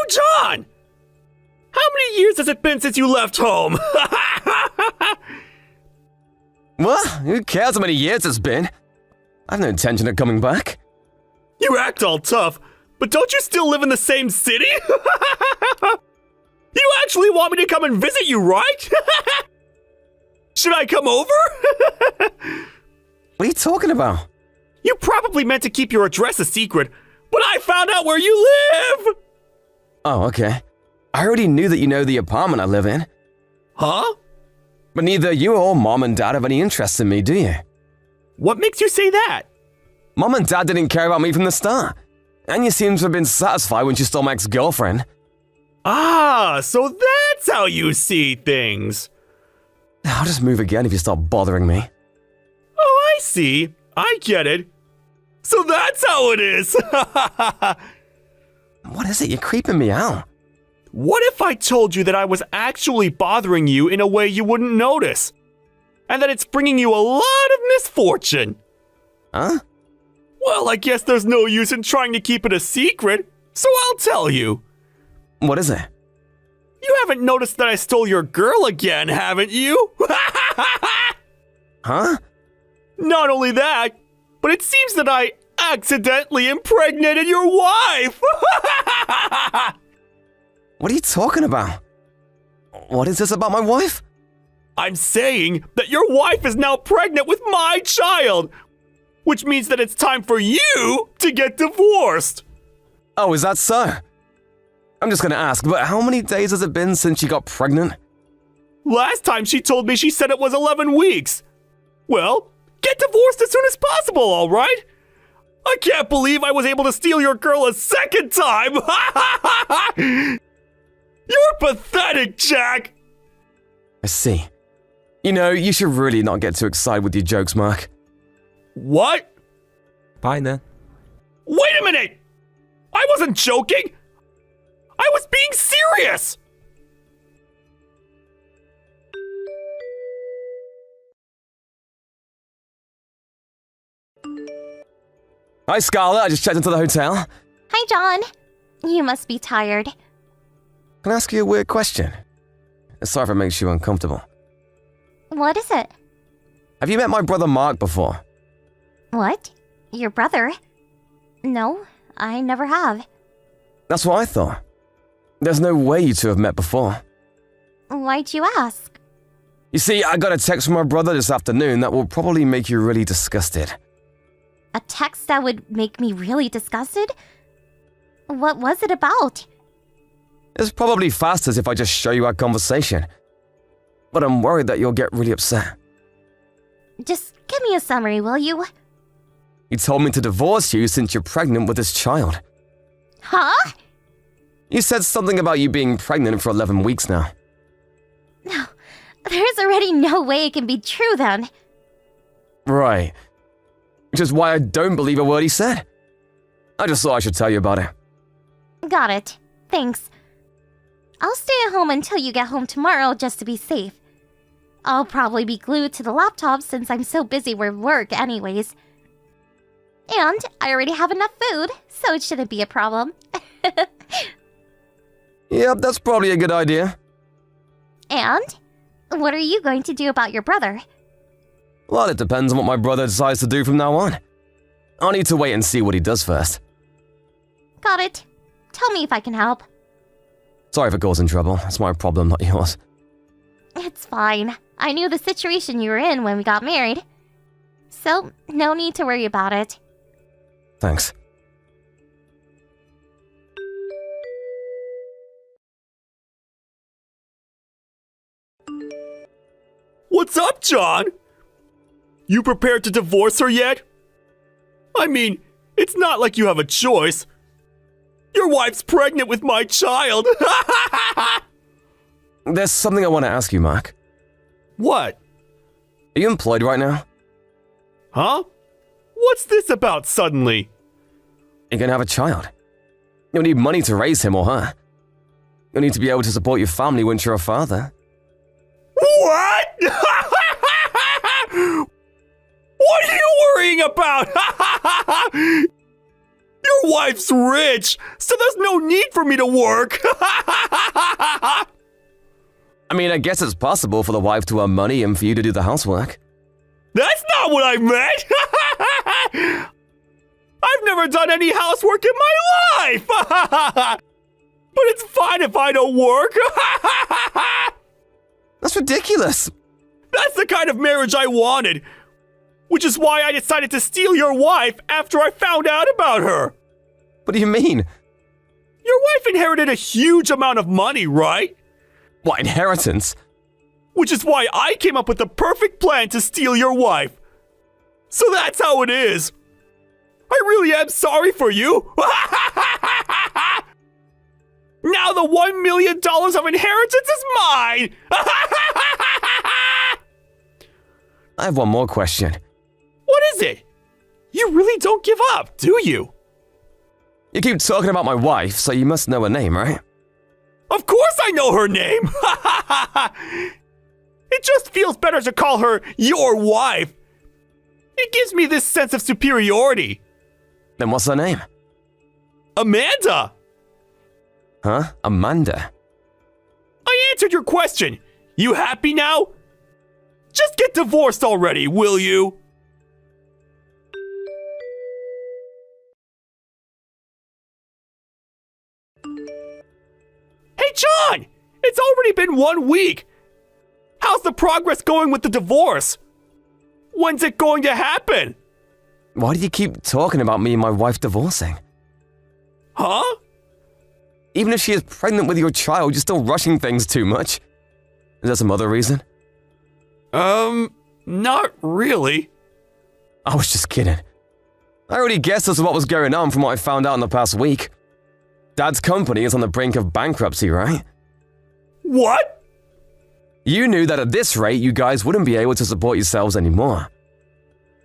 John! How many years has it been since you left home? Well, who cares how many years it's been? I have no intention of coming back. You act all tough, but don't you still live in the same city? You actually want me to come and visit you, right? Should I come over? What are you talking about? You probably meant to keep your address a secret, but I found out where you live! Oh, okay. I already knew that you know the apartment I live in. Huh? But neither you or Mom and Dad have any interest in me, do you? What makes you say that? Mom and Dad didn't care about me from the start. And you seem to have been satisfied when you stole my ex-girlfriend. Ah, so that's how you see things. I'll just move again if you stop bothering me. Oh, I see. I get it. So that's how it is. What is it? You're creeping me out. What if I told you that I was actually bothering you in a way you wouldn't notice? And that it's bringing you a lot of misfortune? Huh? Well, I guess there's no use in trying to keep it a secret, so I'll tell you. What is it? You haven't noticed that I stole your girl again, haven't you? Huh? Not only that, but it seems that I accidentally impregnated your wife! What are you talking about? What is this about my wife? I'm saying that your wife is now pregnant with my child, which means that it's time for you to get divorced. Oh, is that so? I'm just gonna ask, but how many days has it been since she got pregnant? Last time she told me she said it was 11 weeks. Well, get divorced as soon as possible, all right? I can't believe I was able to steal your girl a second time. You're pathetic, Jack. I see. You know, you should really not get too excited with your jokes, Mark. What? Bye then. Wait a minute! I wasn't joking! I was being serious! Hi, Scarlett. I just checked into the hotel. Hi, John. You must be tired. Can I ask you a weird question? Sorry if it makes you uncomfortable. What is it? Have you met my brother Mark before? What? Your brother? No, I never have. That's what I thought. There's no way you two have met before. Why'd you ask? You see, I got a text from my brother this afternoon that will probably make you really disgusted. A text that would make me really disgusted? What was it about? It's probably fastest if I just show you our conversation. But I'm worried that you'll get really upset. Just give me a summary, will you? He told me to divorce you since you're pregnant with his child. Huh? You said something about you being pregnant for 11 weeks now. No, there's already no way it can be true then. Right. Which is why I don't believe a word he said. I just thought I should tell you about it. Got it. Thanks. I'll stay at home until you get home tomorrow just to be safe. I'll probably be glued to the laptop since I'm so busy with work anyways. And I already have enough food, so it shouldn't be a problem. Yep, that's probably a good idea. And? What are you going to do about your brother? Well, it depends on what my brother decides to do from now on. I'll need to wait and see what he does first. Got it. Tell me if I can help. Sorry for causing trouble. It's my problem, not yours. It's fine. I knew the situation you were in when we got married. So, no need to worry about it. Thanks. What's up, John? You prepared to divorce her yet? I mean, it's not like you have a choice. Your wife's pregnant with my child. There's something I want to ask you, Mark. What? Are you employed right now? Huh? What's this about suddenly? You're gonna have a child. You'll need money to raise him or her. You'll need to be able to support your family once you're a father. What? What are you worrying about? Your wife's rich, so there's no need for me to work. I mean, I guess it's possible for the wife to earn money and for you to do the housework. That's not what I meant. I've never done any housework in my life. But it's fine if I don't work. That's ridiculous. That's the kind of marriage I wanted. Which is why I decided to steal your wife after I found out about her. What do you mean? Your wife inherited a huge amount of money, right? What, inheritance? Which is why I came up with the perfect plan to steal your wife. So that's how it is. I really am sorry for you. Now the $1 million of inheritance is mine. I have one more question. What is it? You really don't give up, do you? You keep talking about my wife, so you must know her name, right? Of course I know her name. It just feels better to call her your wife. It gives me this sense of superiority. Then what's her name? Amanda. Huh? Amanda? I answered your question. You happy now? Just get divorced already, will you? Hey, John! It's already been 1 week. How's the progress going with the divorce? When's it going to happen? Why do you keep talking about me and my wife divorcing? Huh? Even if she is pregnant with your child, you're still rushing things too much. Is there some other reason? Not really. I was just kidding. I already guessed as to what was going on from what I found out in the past week. Dad's company is on the brink of bankruptcy, right? What? You knew that at this rate, you guys wouldn't be able to support yourselves anymore.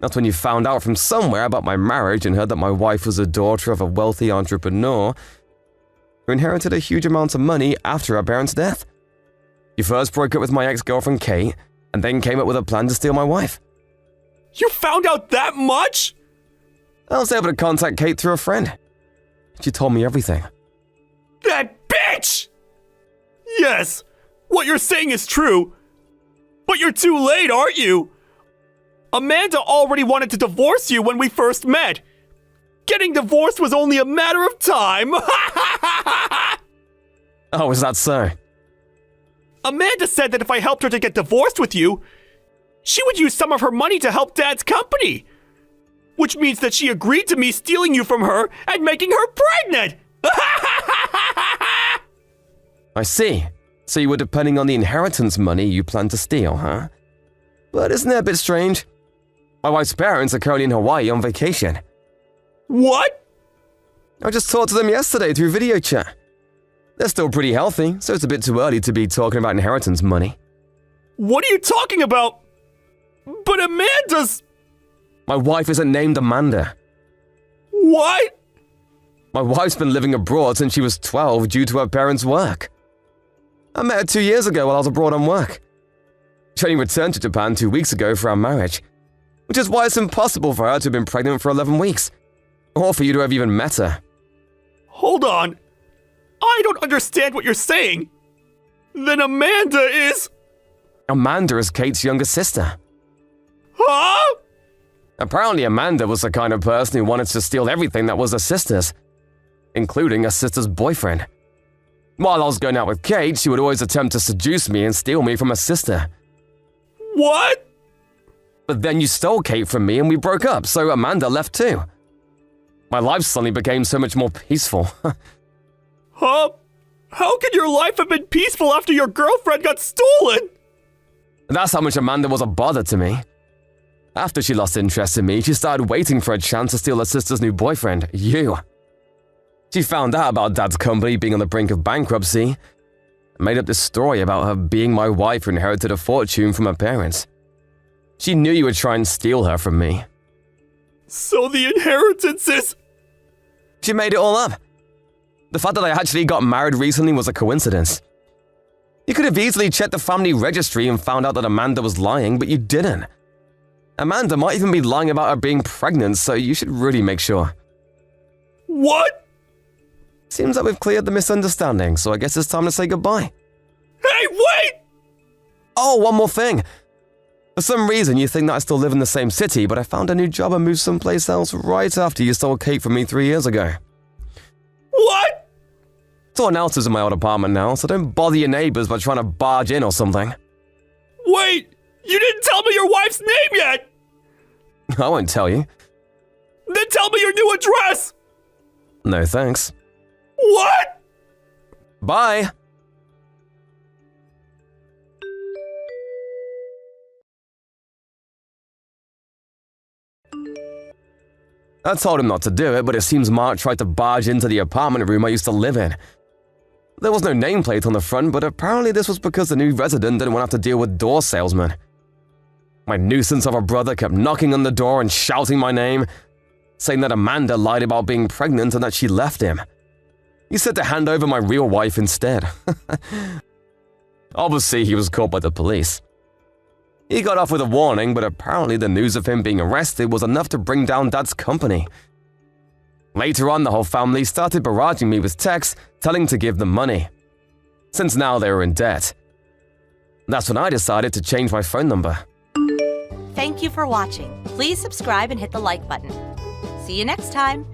That's when you found out from somewhere about my marriage and heard that my wife was the daughter of a wealthy entrepreneur who inherited a huge amount of money after her parents' death. You first broke up with my ex-girlfriend Kate, and then came up with a plan to steal my wife. You found out that much? I was able to contact Kate through a friend. She told me everything. That bitch! Yes, what you're saying is true. But you're too late, aren't you? Amanda already wanted to divorce you when we first met. Getting divorced was only a matter of time. Oh, is that so? Amanda said that if I helped her to get divorced with you, she would use some of her money to help Dad's company. Which means that she agreed to me stealing you from her and making her pregnant. I see. So you were depending on the inheritance money you planned to steal, huh? But isn't that a bit strange? My wife's parents are currently in Hawaii on vacation. What? I just talked to them yesterday through video chat. They're still pretty healthy, so it's a bit too early to be talking about inheritance money. What are you talking about? But Amanda's... My wife isn't named Amanda. What? My wife's been living abroad since she was 12 due to her parents' work. I met her 2 years ago while I was abroad on work. She only returned to Japan 2 weeks ago for our marriage, which is why it's impossible for her to have been pregnant for 11 weeks, or for you to have even met her. Hold on. I don't understand what you're saying. Then Amanda is... Amanda is Kate's younger sister. Huh? Apparently Amanda was the kind of person who wanted to steal everything that was her sister's, including her sister's boyfriend. While I was going out with Kate, she would always attempt to seduce me and steal me from her sister. What? But then you stole Kate from me and we broke up, so Amanda left too. My life suddenly became so much more peaceful. Huh? How could your life have been peaceful after your girlfriend got stolen? That's how much Amanda was a bother to me. After she lost interest in me, she started waiting for a chance to steal her sister's new boyfriend, you. She found out about Dad's company being on the brink of bankruptcy and made up this story about her being my wife who inherited a fortune from her parents. She knew you would try and steal her from me. So the inheritance is... She made it all up. The fact that I actually got married recently was a coincidence. You could have easily checked the family registry and found out that Amanda was lying, but you didn't. Amanda might even be lying about her being pregnant, so you should really make sure. What? Seems like we've cleared the misunderstanding, so I guess it's time to say goodbye. Hey, wait! Oh, one more thing. For some reason, you think that I still live in the same city, but I found a new job and moved someplace else right after you stole Kate from me 3 years ago. What? Someone else is in my old apartment now, so don't bother your neighbors by trying to barge in or something. Wait! You didn't tell me your wife's name yet! I won't tell you. Then tell me your new address! No thanks. What? Bye! I told him not to do it, but it seems Mark tried to barge into the apartment room I used to live in. There was no nameplate on the front, but apparently this was because the new resident didn't want to have to deal with door salesmen. My nuisance of a brother kept knocking on the door and shouting my name, saying that Amanda lied about being pregnant and that she left him. He said to hand over my real wife instead. Obviously, he was caught by the police. He got off with a warning, but apparently the news of him being arrested was enough to bring down Dad's company. Later on, the whole family started barraging me with texts telling to give them money, since now they were in debt. That's when I decided to change my phone number. Thank you for watching. Please subscribe and hit the like button. See you next time.